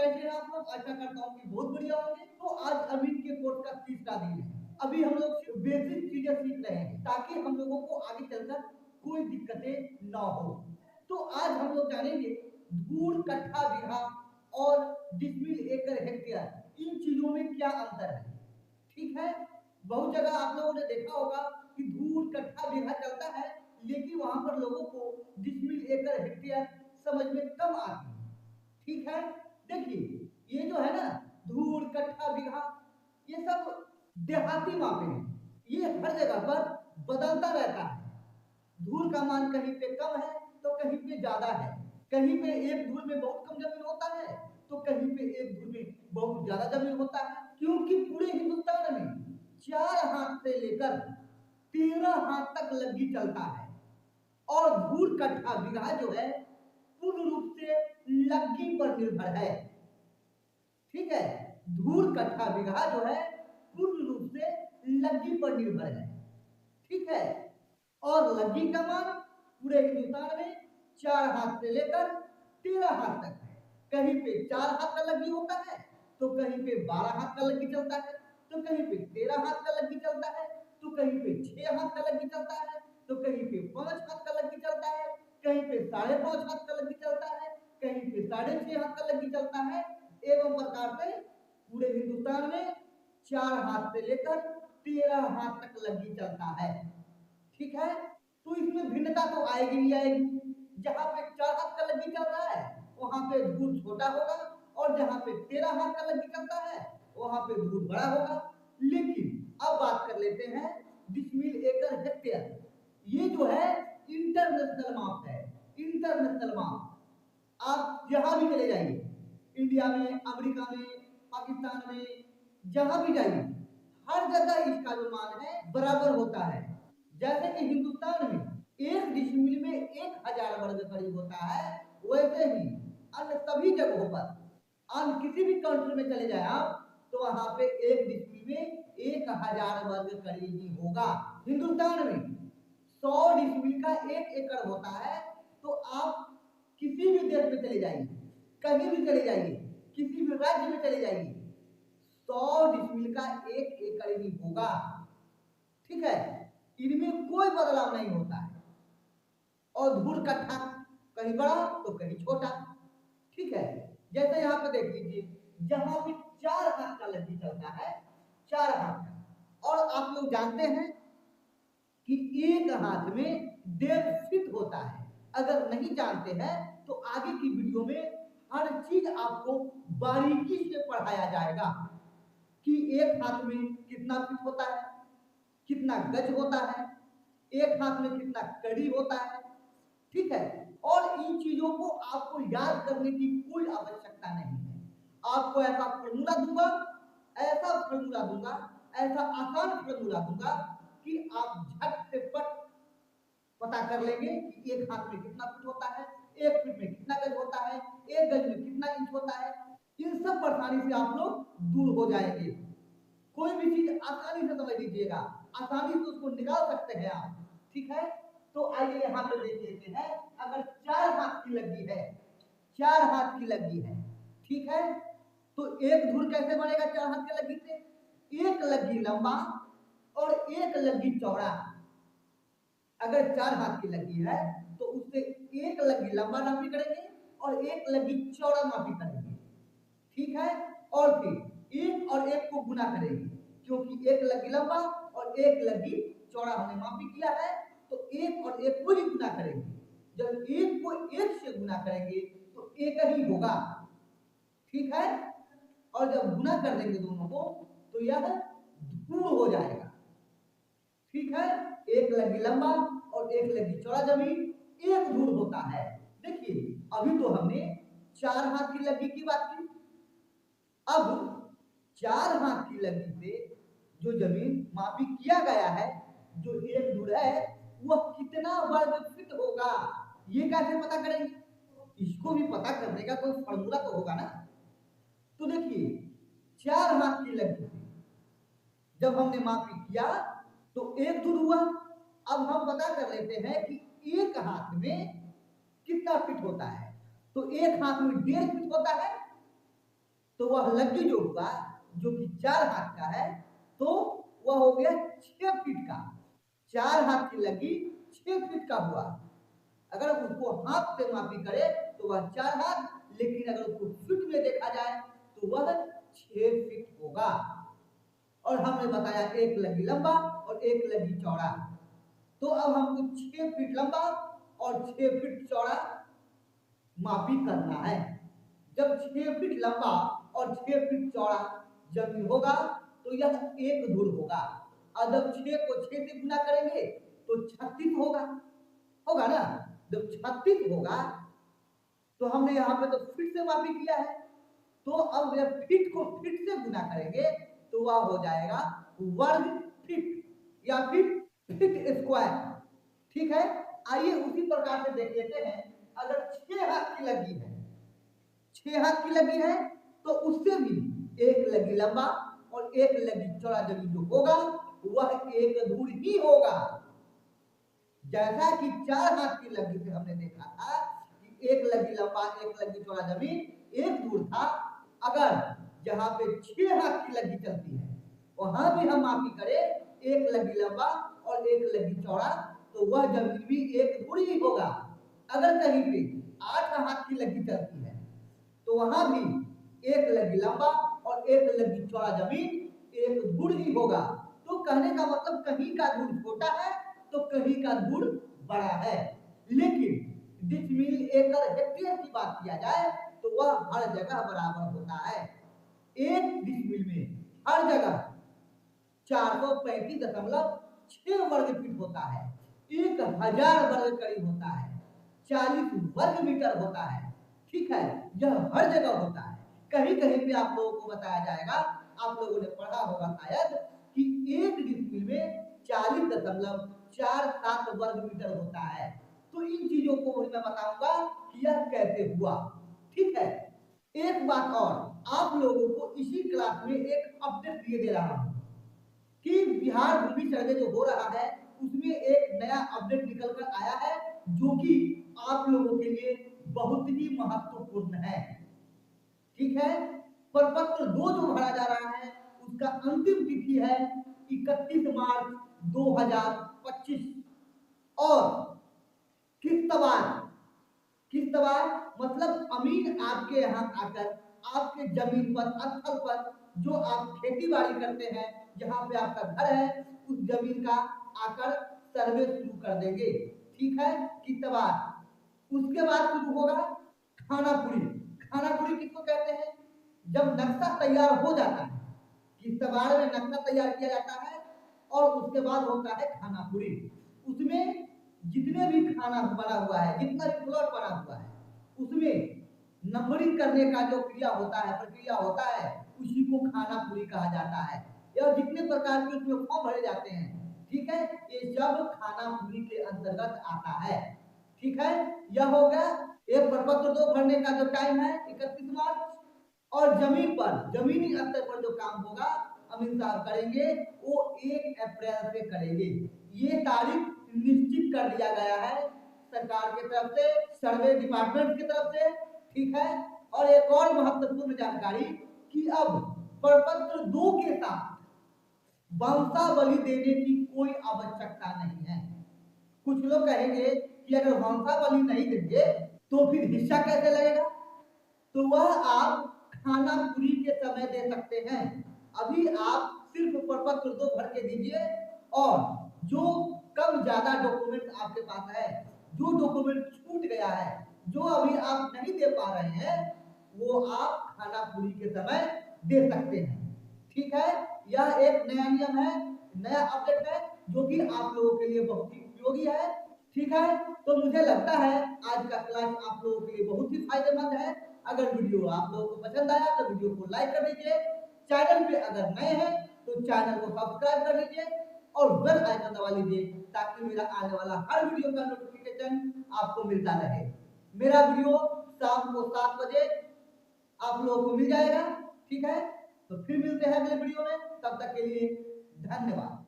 कैसे हैं आप लोग? आशा करता हूँ कि बहुत बढ़िया होंगे। तो आज अमित के कोर्स का तीसरा दिन है। अभी हम लोग बेसिक चीजें सीख रहे हैं ताकि हम लोगों को आगे चलकर कोई दिक्कतें ना हो। तो आज हम लोग जानेंगे धूल, कट्ठा, बीघा और डिसमिल, एकड़, हेक्टेयर, इन चीजों में क्या अंतर है। ठीक है, बहुत जगह आप लोगों ने देखा होगा कि धूल, कट्ठा, बीघा चलता है, लेकिन वहां पर लोगों को डिसमिल, एकड़, हेक्टेयर समझ में कम आती है। ठीक है, देखिए ये जो है ना धूल, कट्ठा, बीघा, ये सब देहाती मापे हैं। ये हर जगह पर बदलता रहता है। धूल का मान कहीं पे कम है तो कहीं पे ज्यादा है। कहीं पे एक धूल में बहुत कम जमीन होता है तो कहीं पे एक धूल में बहुत ज्यादा जमीन होता है, क्योंकि पूरे हिंदुस्तान में 4 हाथ से लेकर 13 हाथ तक लग्गी चलता है। और धूल, कट्ठा, बीघा जो है पूर्ण रूप से लग्गी पर निर्भर है। ठीक है, धूल, कट्ठा, बीघा जो है पूर्ण रूप से लग्गी पर निर्भर है। ठीक है, और लग्गी का मान पूरे हिंदुस्तान में 4 हाथ से लेकर 13 हाथ तक है। कहीं पे 4 हाथ का लग्गी होता है तो कहीं पे 12 हाथ का लग्गी चलता है, तो कहीं पे 13 हाथ का लग्गी चलता है, तो कहीं पे 6 हाथ का लग्गी चलता है, तो कहीं पे 5 हाथ का लग्गी चलता है, कहीं पे 5.5 हाथ का लग्गी चलता है, कहीं पे 6.5 हाथ का लग्गी चलता है। एवं प्रकार से पूरे हिंदुस्तान में 4 हाथ से लेकर 13 हाथ तक लग्गी चलता है। ठीक है, तो इसमें भिन्नता तो आएगी ही आएगी। जहां पे 4 हाथ का लग्गी चल रहा है वहां पे धूल छोटा होगा, और जहां पे 13 हाथ का लग्गी चलता है वहां पे धूल बड़ा होगा। लेकिन अब बात कर लेते हैं डिसमिल, एकड़, हेक्टेयर। ये जो है इंटरनेशनल माप है। इंटरनेशनल माप आप जहां भी चले जाइए, इंडिया में, अमेरिका में, पाकिस्तान में, जहां भी जाइए, हर जगह इसका जो मान है बराबर होता है। जैसे कि हिंदुस्तान में 1 डिसमिल में 1000 वर्ग करीब होता है, वैसे ही अन्य सभी जगहों पर, अन्य किसी भी कंट्री में चले जाए आप, तो वहां पे 1 डिसमिल में 1000 वर्ग करीब ही होगा। हिंदुस्तान में 100 डिसमिल का 1 एकड़ होता है। तो आप किसी भी देश में चले जाइए, कहीं भी चले जाइए, किसी भी राज्य में चले जाइए, 100 डिसमिल का 1 एकड़ ही होगा। ठीक है, इनमें कोई बदलाव नहीं होता है। और धूल, कट्ठा कहीं बड़ा तो कहीं छोटा। ठीक है, जैसे यहाँ पे देख लीजिए, जहां पे 4 हाथ का लग्गी चलता है, 4 हाथ का, और आप लोग जानते हैं कि एक हाथ में 1.5 फीट होता है। अगर नहीं जानते हैं तो आगे की वीडियो में हर चीज आपको बारीकी से पढ़ाया जाएगा कि एक हाथ में कितना फीट होता है, कितना गज होता है, एक हाथ में कितना कड़ी होता है। ठीक है, और इन चीजों को आपको याद करने की कोई आवश्यकता नहीं है। आपको ऐसा फॉर्मूला दूंगा, ऐसा फॉर्मूला दूंगा, ऐसा आसान फॉर्मूला दूंगा कि आप झट से पट पता कर लेंगे कि एक हाथ में कितना फीट होता है, एक फीट में कितना गज होता है, एक गज में कितना इंच होता है। इन सब परेशानी से आप लोग दूर हो जाएंगे। कोई भी चीज आसानी से समझ लीजिएगा, आसानी से उसको निकाल सकते हैं आप। ठीक है, तो आइए यहाँ पे देख लेते हैं। अगर 4 हाथ की लग्गी है, 4 हाथ की लग्गी है, ठीक है, तो एक धूल कैसे बनेगा 4 हाथ की लग्गी से? एक लग्गी लंबा और एक लग्गी चौड़ा। अगर 4 हाथ की लग्गी है तो उससे एक लग्गी लंबा नापी करेंगे और एक लग्गी चौड़ा नापी करेंगे। ठीक है, और फिर एक और एक को गुना करेंगे, क्योंकि एक लग्गी लंबा और एक लग्गी चौड़ा हमने मापी किया है, तो एक और एक को ही गुना करेंगे। जब एक को एक से गुना करेंगे तो एक ही होगा। ठीक है, और जब गुना कर देंगे दोनों को तो यह धूल हो जाएगा। ठीक है, एक लग्गी लंबा और एक लग्गी चौड़ा जमीन, एक धूल होता है। देखिए, अभी तो हमने 4 हाथ की लग्गी की बात की। अब 4 हाथ की लग्गी से जो जमीन मापी किया गया है, जो एक धूल है, वह कितना वर्ग फीट होगा, ये कैसे पता करेंगे? इसको भी पता करने का कोई फॉर्मूला तो होगा ना। तो देखिए, 4 हाथ की लग्गी से जब हमने मापी किया तो एक धूल हुआ। अब हम पता कर लेते हैं कि एक हाथ में कितना फीट होता है। तो एक हाथ में 1.5 फीट होता है, तो वह लग्गी जो हुआ, जो कि 4 हाथ का है, तो वह हो गया 6 फीट का। 4 हाथ की लग्गी 6 फीट का हुआ। अगर उसको हाथ से मापी करे तो वह 4 हाथ, लेकिन अगर उसको फीट में देखा जाए तो वह 6 फीट होगा। और हमने बताया एक लगी लंबा और एक लगी चौड़ा। तो अब हमको 6 फीट लंबा और 6 फीट चौड़ा मापी करना है। जब 6 फीट लंबा और 6 फीट चौड़ा जमीन होगा तो यह एक धुर होगा। और जब 6 को 6 से गुना करेंगे तो 36 होगा, होगा ना। जब 36 होगा तो हमने यहाँ पे तो फीट से मापी किया है, तो अब जब फीट को फीट से गुना करेंगे तो वह हो जाएगा वर्ग फीट या फिर फीट स्क्वायर। ठीक है, आइए उसी प्रकार से देख लेते हैं। अगर 6 हाथ की लगी है, 6 हाथ की लगी है, तो उससे भी एक लगी लंबा और एक लगी चौड़ा जमीन जो होगा वह एक धूर ही होगा। जैसा कि 4 हाथ की लगी से हमने देखा था कि एक लगी लंबा एक लगी चौड़ा जमीन एक धूर था। अगर जहां पे 6 हाथ की लगी चलती है वहां भी हम मापी करें एक लगी लंबा और एक लगी चौड़ा, तो वह जमीन भी एक धूर ही होगा। अगर कहीं पे 8 हाथ की लगी चलती है तो वहां भी एक लगी लंबा और एक लगी चौड़ा जमीन एक धूर ही होगा। तो कहने का मतलब कहीं का धूर छोटा है तो कहीं का धूर बड़ा है। लेकिन डिसमिल एकड़ हेक्टेयर की बात किया जाए तो वह हर जगह बराबर होता है। एक डिसमिल में हर जगह 435.6 वर्ग फीट होता है। 1000 वर्ग करीब होता है, 40 वर्ग मीटर होता है। ठीक है, यह हर जगह होता है। कहीं कहीं पे आप लोगों को बताया जाएगा, आप लोगों ने पढ़ा होगा शायद कि एक डिसमिल में 40.47 वर्ग मीटर होता है। तो इन चीजों को मैं बताऊंगा कि यह कैसे हुआ। ठीक है, एक बात और, आप लोगों को इसी क्लास में एक अपडेट दिए दे रहा हूं कि बिहार भूमि सर्वे जो हो रहा है उसमें एक नया अपडेट निकल कर आया है जो कि आप लोगों के लिए बहुत ही महत्वपूर्ण है। ठीक है, प्रपत्र 2 जो भरा जा रहा है उसका अंतिम तिथि है 31 मार्च 2025। और किस्तवार, किस्तवार मतलब अमीन आपके यहाँ आकर आपके जमीन पर स्थल पर जो आप खेती बाड़ी करते हैं, जहाँ पे आपका घर है, उस जमीन का आकर सर्वे शुरू कर देंगे। ठीक है, किस्तवार। उसके बाद शुरू होगा खानापुरी। खानापुरी किसको कहते हैं? जब नक्शा तैयार हो जाता है, किस्तवार में नक्शा तैयार किया जाता है और उसके बाद होता है खानापुरी। उसमें जितने भी खाना बना हुआ है, जितना भी प्लॉट बना हुआ है, उसमें नंबरिंग करने का जो क्रिया होता है, प्रक्रिया होता है, उसी को खानापुरी कहा जाता है। या जितने प्रकार के उसमें फॉर्म भरे जाते हैं, ठीक है, ये सब खानापुरी के अंतर्गत आता है। ठीक है, यह हो गया एक प्रपत्र 2 भरने का जो टाइम है 31 मार्च। और जमीन पर, जमीनी स्तर पर जो काम होगा अमित साहब करेंगे वो 1 अप्रैल से करेंगे। ये तारीख निश्चित कर दिया गया है सरकार की तरफ से, सर्वे डिपार्टमेंट की तरफ से। ठीक है, और एक और महत्वपूर्ण जानकारी कि अब प्रपत्र 2 के साथ वंशावली देने की कोई आवश्यकता नहीं है। कुछ लोग कहेंगे कि अगर वंशावली नहीं देंगे तो फिर हिस्सा कैसे लगेगा? तो वह आप खानापुरी के समय दे सकते हैं। अभी आप सिर्फ प्रपत्र 2 भर के दीजिए और जो कम ज्यादा डॉक्यूमेंट आपके पास है, जो डॉक्यूमेंट छूट गया है, जो अभी आप नहीं दे पा रहे हैं, वो आप खानापुरी के समय दे सकते हैं। ठीक है, यह एक नया नियम है, नया अपडेट है जो कि आप लोगों के लिए बहुत ही उपयोगी है। ठीक है, तो मुझे लगता है आज का क्लास आप लोगों के लिए बहुत ही फायदेमंद है। अगर वीडियो आप लोगों को पसंद आया तो वीडियो को लाइक कर दीजिए। चैनल पे अगर नए हैं तो चैनल को सब्सक्राइब कर लीजिए और बेल आइकन दबा लीजिए ताकि मेरा आने वाला हर वीडियो का नोटिफिकेशन आपको मिलता रहे। मेरा वीडियो शाम को 7 बजे आप लोगों को मिल जाएगा। ठीक है, तो फिर मिलते हैं अगले वीडियो में, तब तक के लिए धन्यवाद।